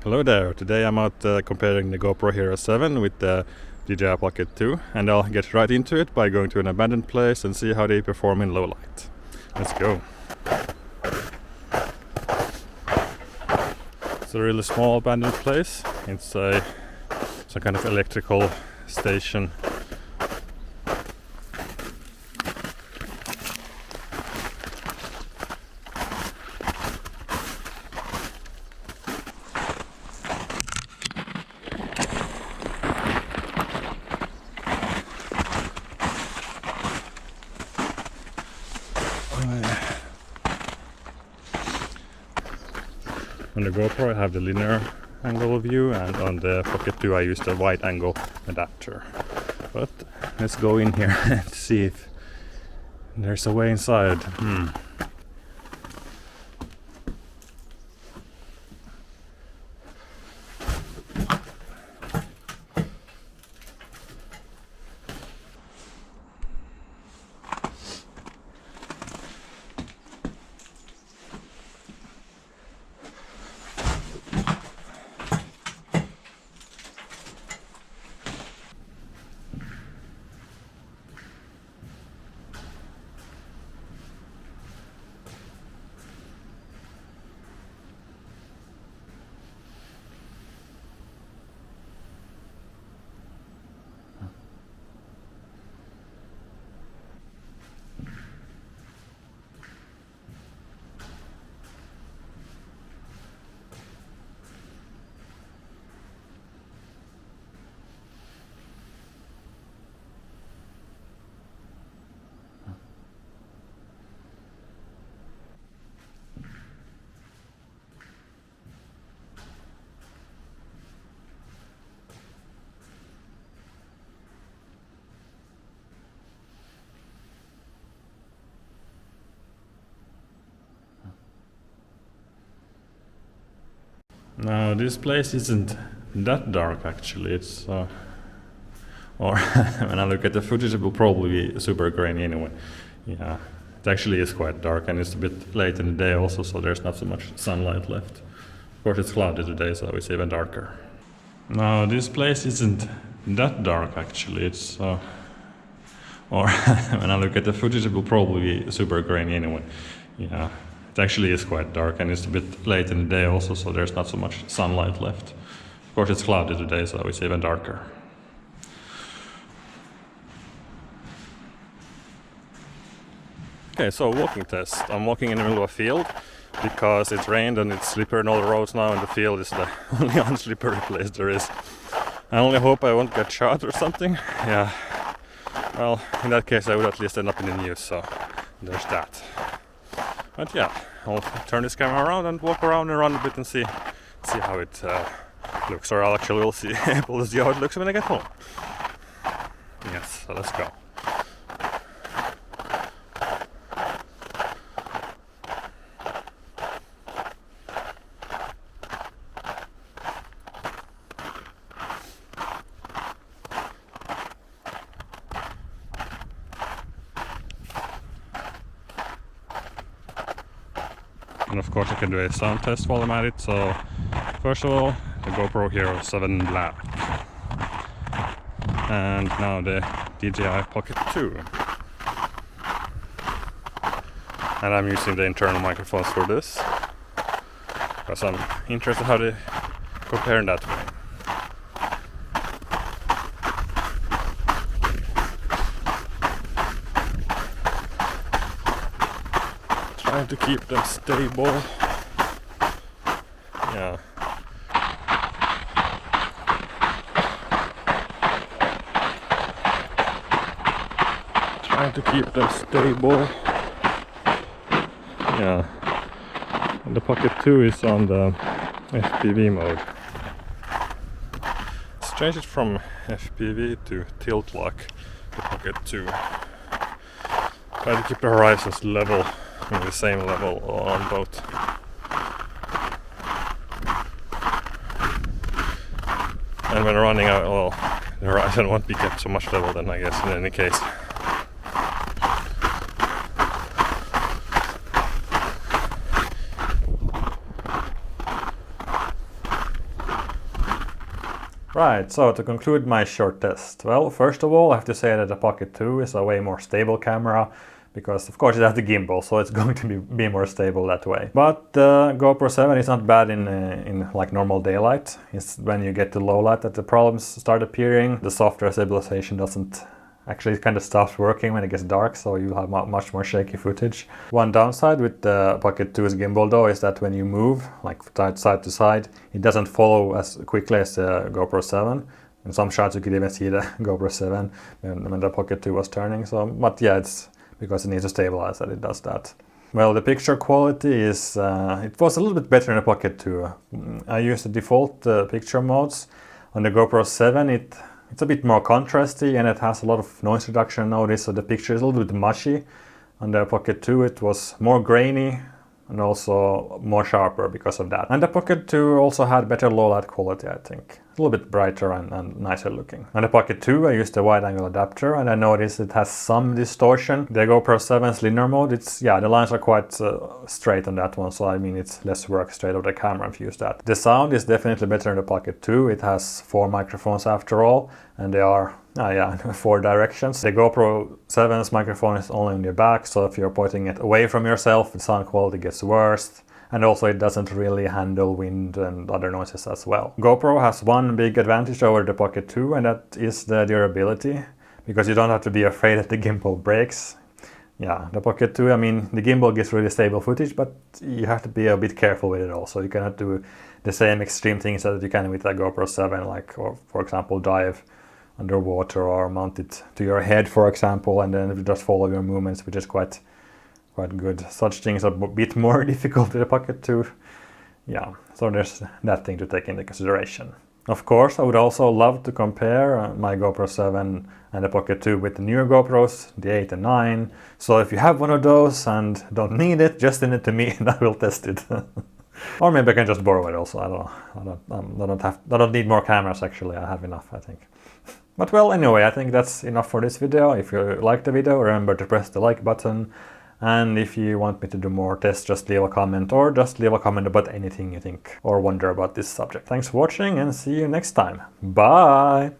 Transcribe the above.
Hello there, today I'm out comparing the GoPro Hero 7 with the DJI Pocket 2, and I'll get right into it by going to an abandoned place and see how they perform in low light. Let's go. It's a really small abandoned place. It's some kind of electrical station. On the GoPro I have the linear angle view, and on the Pocket 2 I use the wide angle adapter. But let's go in here and see if there's a way inside. Now this place isn't that dark actually. It's or when I look at the footage it will probably be super grainy anyway. Yeah, it actually is quite dark, and it's a bit late in the day also, so there's not so much sunlight left. Of course it's cloudy today, so it's even darker. Now this place isn't that dark actually. It's or when I look at the footage it will probably be super grainy anyway. Yeah. It actually is quite dark, and it's a bit late in the day also, so there's not so much sunlight left. Of course it's cloudy today, so it's even darker. Okay, so walking test. I'm walking in the middle of a field because it rained and it's slippery on all the roads now, and the field is the only unslippery place there is. I only hope I won't get shot or something. Yeah. Well, in that case I would at least end up in the news, so there's that. But yeah, I'll turn this camera around and walk around and run a bit and see how it looks. Or I'll actually will see able to see how it looks when I get home. Yes, so let's go. And of course I can do a sound test while I'm at it. So first of all, the GoPro Hero 7 Black, and now the DJI Pocket 2. And I'm using the internal microphones for this because I'm interested how they compare in that way. Trying to keep them stable. Yeah. Trying to keep them stable. Yeah. And the Pocket 2 is on the FPV mode. Let's change it from FPV to tilt lock, the Pocket 2. Try to keep the horizons level, in the same level on both. And when running out, well, the horizon won't be kept so much level then, I guess, in any case. Right, so to conclude my short test, well, first of all, I have to say that the Pocket 2 is a way more stable camera, because of course it has the gimbal, so it's going to be more stable that way. But the GoPro 7 is not bad in like normal daylight. It's when you get to low light that the problems start appearing. The software stabilization doesn't actually, it kind of stops working when it gets dark, so you'll have much more shaky footage. One downside with the Pocket 2's gimbal though is that when you move, like side to side, it doesn't follow as quickly as the GoPro 7. In some shots you could even see the GoPro 7 when the Pocket 2 was turning. So, but yeah, it's because it needs to stabilize that it does that. Well, the picture quality is, it was a little bit better in the Pocket 2. I used the default picture modes. On the GoPro 7 it's a bit more contrasty and it has a lot of noise reduction notice, so the picture is a little bit mushy. On the Pocket 2 it was more grainy and also more sharper because of that. And the Pocket 2 also had better low light quality, I think. A little bit brighter and nicer looking. On the Pocket 2 I used a wide angle adapter and I noticed it has some distortion. The GoPro 7's linear mode, the lines are quite straight on that one, so I mean it's less work straight over the camera if you use that. The sound is definitely better in the Pocket 2. It has 4 microphones after all, and they are 4 directions. The GoPro 7's microphone is only on your back, so if you're pointing it away from yourself, the sound quality gets worse. And also it doesn't really handle wind and other noises as well. GoPro has one big advantage over the Pocket 2, and that is the durability, because you don't have to be afraid that the gimbal breaks. Yeah, the Pocket 2, I mean, the gimbal gives really stable footage, but you have to be a bit careful with it also. You cannot do the same extreme things that you can with a GoPro 7, like, or for example, dive underwater or mount it to your head, for example, and then you just follow your movements, which is quite good. Such things are a bit more difficult with the Pocket 2. Yeah, so there's that thing to take into consideration. Of course, I would also love to compare my GoPro 7 and the Pocket 2 with the newer GoPros, the 8 and 9. So if you have one of those and don't need it, just send it to me and I will test it. Or maybe I can just borrow it also. I don't need more cameras actually. I have enough, I think. But well, anyway, I think that's enough for this video. If you liked the video, remember to press the like button. And if you want me to do more tests, just leave a comment, or just leave a comment about anything you think or wonder about this subject. Thanks for watching and see you next time. Bye!